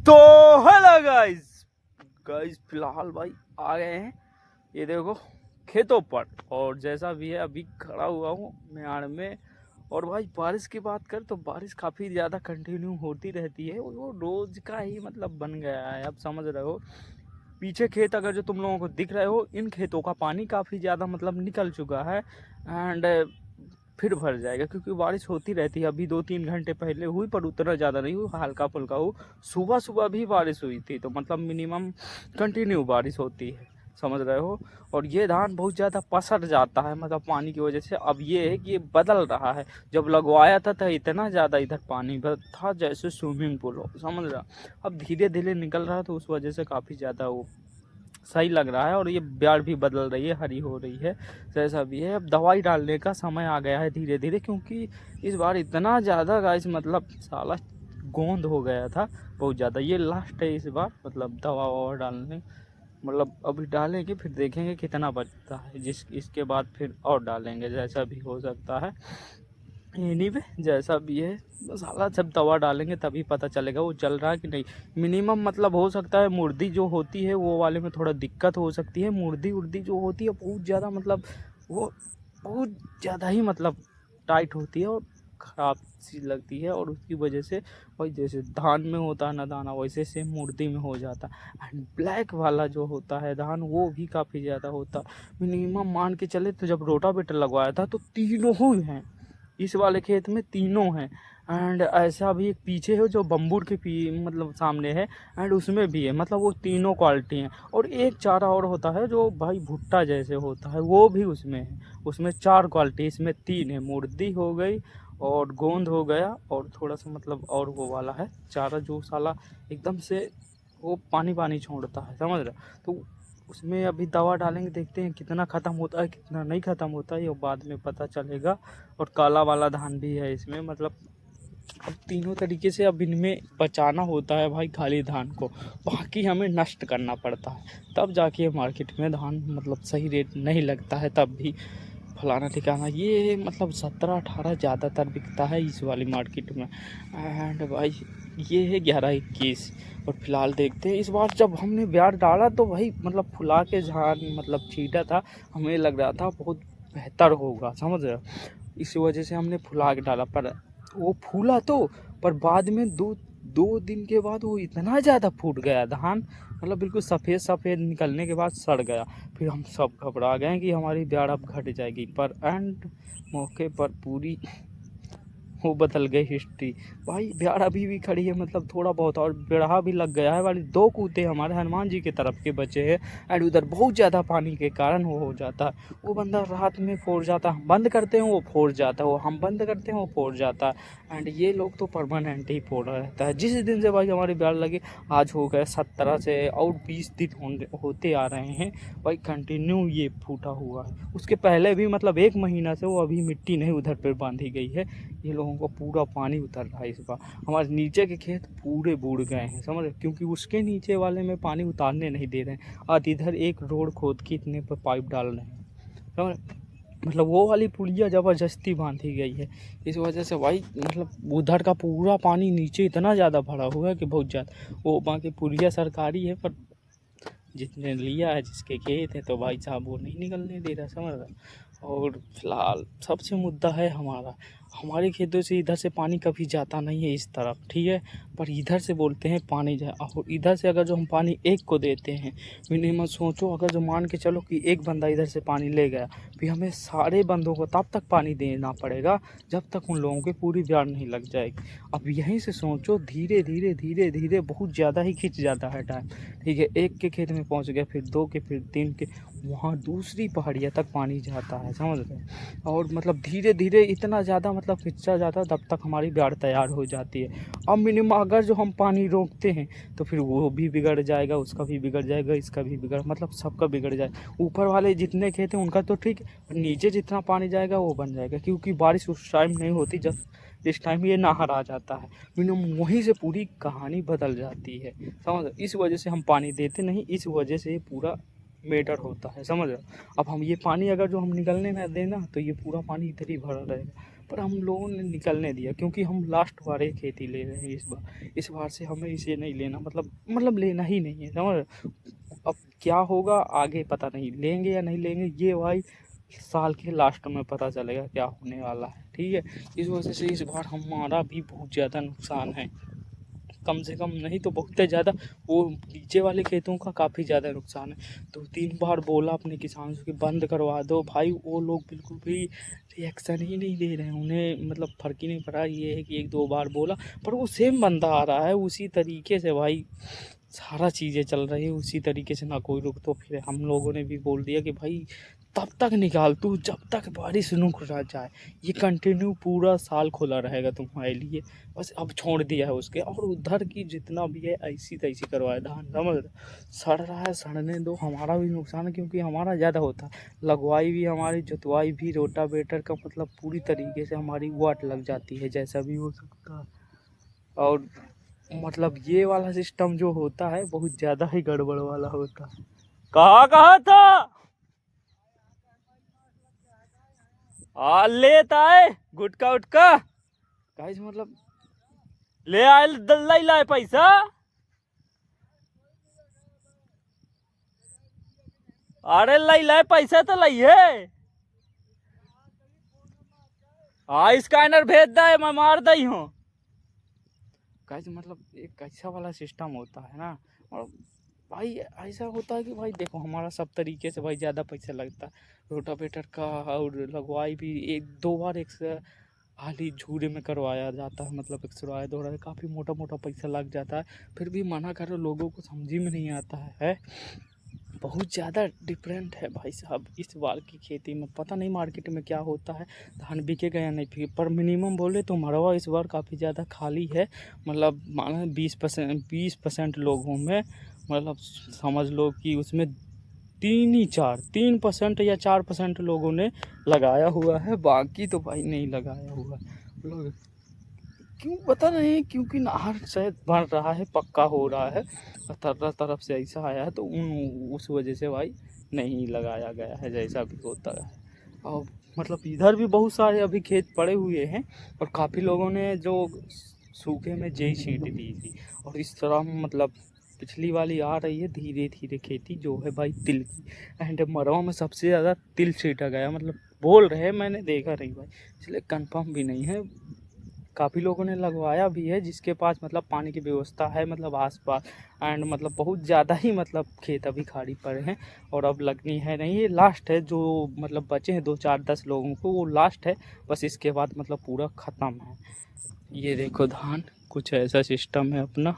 तो hello guys guys फिलहाल भाई आ गए हैं, ये देखो खेतों पर। और जैसा भी है अभी खड़ा हुआ हूँ मेहाड़ में। और भाई बारिश की बात कर तो बारिश काफ़ी ज़्यादा कंटिन्यू होती रहती है, वो रोज़ का ही मतलब बन गया है, आप समझ रहे हो। पीछे खेत अगर जो तुम लोगों को दिख रहे हो, इन खेतों का पानी काफ़ी ज़्यादा मतलब निकल चुका है। एंड फिर भर जाएगा क्योंकि बारिश होती रहती है। अभी 2-3 घंटे पहले हुई पर उतना ज़्यादा नहीं हुई, हल्का फुल्का हो। सुबह सुबह भी बारिश हुई थी, तो मतलब मिनिमम कंटिन्यू बारिश होती है, समझ रहे हो। और ये धान बहुत ज़्यादा पसर जाता है मतलब पानी की वजह से। अब ये है कि ये बदल रहा है, जब लगवाया था तो इतना ज़्यादा इधर पानी था जैसे स्विमिंग पूल हो, समझ रहा। अब धीरे धीरे निकल रहा है तो उस वजह से काफ़ी ज़्यादा वो सही लग रहा है। और ये ब्याड़ भी बदल रही है, हरी हो रही है, जैसा भी है। अब दवाई डालने का समय आ गया है धीरे धीरे, क्योंकि इस बार इतना ज़्यादा गाइस मतलब साला गोंद हो गया था बहुत ज़्यादा। ये लास्ट है इस बार मतलब दवा ववा डालने, मतलब अभी डालेंगे फिर देखेंगे कितना बचता है, इसके बाद फिर और डालेंगे, जैसा भी हो सकता है। एनीवे जैसा भी है, साला जब दवा डालेंगे तभी पता चलेगा वो चल रहा है कि नहीं। मिनिमम मतलब हो सकता है मुर्दी जो होती है वो वाले में थोड़ा दिक्कत हो सकती है। मुर्दी उर्दी जो होती है बहुत ज़्यादा मतलब वो बहुत ज़्यादा ही मतलब टाइट होती है और ख़राब सी लगती है। और उसकी वजह से वही जैसे धान में होता है ना दाना, वैसे सेम मुर्दी में हो जाता है। एंड ब्लैक वाला जो होता है धान वो भी काफ़ी ज़्यादा होता है। मिनिमम मान के चले तो जब रोटावेटर लगवाया था तो तीनों ही हैं, इस वाले खेत में तीनों हैं। एंड ऐसा भी एक पीछे है जो बम्बूर के मतलब सामने है, एंड उसमें भी है, मतलब वो तीनों क्वालिटी हैं। और एक चारा और होता है जो भाई भुट्टा जैसे होता है, वो भी उसमें है। उसमें 4 क्वालिटी, इसमें 3 है। मुर्दी हो गई और गोंद हो गया और थोड़ा सा मतलब और वो वाला है चारा जो साला एकदम से वो पानी पानी छोड़ता है, समझ रहे। तो उसमें अभी दवा डालेंगे, देखते हैं कितना ख़त्म होता है कितना नहीं ख़त्म होता है, ये बाद में पता चलेगा। और काला वाला धान भी है इसमें, मतलब अब तीनों तरीके से अब इनमें बचाना होता है भाई खाली धान को, बाकी हमें नष्ट करना पड़ता है, तब जाके मार्केट में धान मतलब सही रेट नहीं लगता है। तब भी फलाना ठिकाना ये मतलब 17-18 ज़्यादातर बिकता है इस वाली मार्केट में। एंड भाई ये है 11-21। और फिलहाल देखते हैं, इस बार जब हमने ब्याज डाला तो भाई मतलब फुला के धान मतलब छीटा था, हमें लग रहा था बहुत बेहतर होगा, समझ रहे हो। इसी वजह से हमने फुला के डाला, पर वो फूला तो पर बाद में दो दो दिन के बाद वो इतना ज़्यादा फूट गया धान, मतलब बिल्कुल सफ़ेद सफ़ेद निकलने के बाद सड़ गया। फिर हम सब घबरा गए कि हमारी ब्याड़ अब घट जाएगी, पर एंड मौके पर पूरी वो बदल गई हिस्ट्री। भाई ब्याड़ अभी भी खड़ी है, मतलब थोड़ा बहुत और बेढ़ा भी लग गया है। वाली 2 कूते हमारे हनुमान जी की तरफ के बचे हैं। एंड उधर बहुत ज़्यादा पानी के कारण वो हो जाता है, वो बंदा रात में फोड़ जाता है, हम बंद करते हैं वो फोड़ जाता है, वो हम बंद करते हैं वो फोड़ जाता है। एंड ये लोग तो परमानेंट ही फोड़ रहता है। जिस दिन से भाई हमारी ब्याड़ लगी, आज हो गए 17 से और 20 दिन होते आ रहे हैं भाई कंटिन्यू ये फूटा हुआ है। उसके पहले भी मतलब 1 महीना से वो अभी मिट्टी नहीं उधर पर बांधी गई है। ये लोगों को पूरा पानी उतर रहा है इस बार। हमारे नीचे के खेत पूरे बूढ़ गए हैं, समझ रहे, क्योंकि उसके नीचे वाले में पानी उतारने नहीं दे रहे हैं। आज इधर एक रोड खोद के इतने पर पाइप डाल रहे हैं, समझ रहे? मतलब वो वाली पुलिया ज़बरदस्ती बांधी गई है, इस वजह से भाई मतलब उधर का पूरा पानी नीचे इतना ज़्यादा भरा हुआ है कि बहुत ज़्यादा। वो बाकी पुलिया सरकारी है, पर जितने लिया है जिसके खेत है तो भाई साहब वो नहीं निकलने दे रहा, समझ रहा। और फिलहाल सबसे मुद्दा है हमारा, हमारे खेतों से इधर से पानी कभी जाता नहीं है इस तरफ, ठीक है, पर इधर से बोलते हैं पानी जाए। और इधर से अगर जो हम पानी एक को देते हैं, मिनिमम सोचो अगर जो मान के चलो कि एक बंदा इधर से पानी ले गया, फिर हमें सारे बंदों को तब तक पानी देना पड़ेगा जब तक उन लोगों की पूरी ब्याड़ नहीं लग जाएगी। अब यहीं से सोचो धीरे धीरे धीरे धीरे बहुत ज़्यादा ही खिंच जाता है टाइम, ठीक है। एक के खेत में पहुंच गया, फिर 2 के, फिर 3 के, वहाँ दूसरी पहाड़ियाँ तक पानी जाता है, समझ रहे हैं। और मतलब धीरे धीरे इतना ज़्यादा मतलब खिंचा जाता है तब तक हमारी ब्याड़ तैयार हो जाती है। अब मिनिमम अगर जो हम पानी रोकते हैं तो फिर वो भी बिगड़ जाएगा, उसका भी बिगड़ जाएगा, इसका भी बिगड़ मतलब सबका बिगड़ जाएगा। ऊपर वाले जितने खेत हैं उनका तो ठीक है, नीचे जितना पानी जाएगा वो बन जाएगा, क्योंकि बारिश उस टाइम नहीं होती जब जिस टाइम ये नहर आ जाता है। मिनिमम वहीं से पूरी कहानी बदल जाती है, समझ। इस वजह से हम पानी देते नहीं, इस वजह से ये पूरा मैटर होता है, समझ रहे हो। अब हम ये पानी अगर जो हम निकलने ना दें ना तो ये पूरा पानी इधर ही भरा रहेगा, पर हम लोगों ने निकलने दिया क्योंकि हम लास्ट बार ये खेती ले रहे हैं इस बार से हमें इसे नहीं लेना, मतलब लेना ही नहीं है, समझ। अब क्या होगा आगे पता नहीं, लेंगे या नहीं लेंगे ये भाई साल के लास्ट में पता चलेगा क्या होने वाला है, ठीक है। इस वजह से इस बार हमारा भी बहुत ज़्यादा नुकसान है, कम से कम नहीं तो बहुत ज़्यादा, वो नीचे वाले खेतों का काफ़ी ज़्यादा नुकसान है। 2-3 बार बोला अपने किसानों से कि बंद करवा दो भाई, वो लोग बिल्कुल भी रिएक्शन ही नहीं दे रहे हैं, उन्हें मतलब फ़र्क ही नहीं पड़ा। ये है कि 1-2 बार बोला पर वो सेम बंदा आ रहा है उसी तरीके से भाई, सारा चीज़ें चल रही है उसी तरीके से, ना कोई रुक। तो फिर हम लोगों ने भी बोल दिया कि भाई तब तक निकाल तू जब तक बारिश रुक ना जाए, ये कंटिन्यू पूरा साल खुला रहेगा तुम्हारे लिए। बस अब छोड़ दिया है उसके, और उधर की जितना भी है ऐसी तैसी करवाए धान, समझ रहे? सड़ रहा है, सड़ने दो, हमारा भी नुकसान है क्योंकि हमारा ज़्यादा होता है, लगवाई भी हमारी, जुतवाई भी, रोटावेटर का मतलब पूरी तरीके से हमारी वाट लग जाती है जैसा भी हो सकता है। और मतलब ये वाला सिस्टम जो होता है बहुत ज़्यादा ही गड़बड़ वाला होता है। कहा था लेता है गुटका उटका गाइस, मतलब ले आए लाई लाए पैसा। अरे लाई लाए पैसा तो लाइए। हाँ स्कैनर भेज दे, मैं मार दी हूँ। गाइस मतलब एक कैसा वाला सिस्टम होता है ना, और भाई ऐसा होता है कि भाई देखो हमारा सब तरीके से भाई ज़्यादा पैसा लगता है, रोटावेटर का और लगवाई भी 1-2 बार हाली झूरे में करवाया जाता है, मतलब एक्सरवाया दौड़ा काफ़ी मोटा मोटा पैसा लग जाता है, फिर भी मना करो लोगों को समझ में नहीं आता है। बहुत ज़्यादा डिफरेंट है भाई साहब इस बार की खेती में, पता नहीं मार्केट में क्या होता है, धान बिकेगा या नहीं बिके, पर मिनिमम बोले तो मरवा इस बार काफ़ी ज़्यादा खाली है, मतलब माना 20% लोगों में, मतलब समझ लो कि उसमें 3% या 4% लोगों ने लगाया हुआ है, बाकी तो भाई नहीं लगाया हुआ लोग। क्यों पता नहीं, क्योंकि नहर शायद बन रहा है, पक्का हो रहा है, तरफ से ऐसा आया है तो उस वजह से भाई नहीं लगाया गया है जैसा भी होता है। और मतलब इधर भी बहुत सारे अभी खेत पड़े हुए हैं, और काफ़ी लोगों ने जो सूखे में जई छींट दी थी, और इस तरह मतलब पिछली वाली आ रही है धीरे धीरे खेती जो है भाई तिल की, एंड मरवा में सबसे ज़्यादा तिल छींटा गया, मतलब बोल रहे हैं, मैंने देखा नहीं भाई इसलिए कंफर्म भी नहीं है। काफ़ी लोगों ने लगवाया भी है जिसके पास मतलब पानी की व्यवस्था है, मतलब आसपास, एंड मतलब बहुत ज़्यादा ही मतलब खेत अभी खाली पड़े हैं, और अब लगनी है नहीं, ये लास्ट है जो मतलब बचे हैं 2-4-10 लोगों को, वो लास्ट है बस, इसके बाद मतलब पूरा ख़त्म है। ये देखो धान कुछ ऐसा सिस्टम है अपना।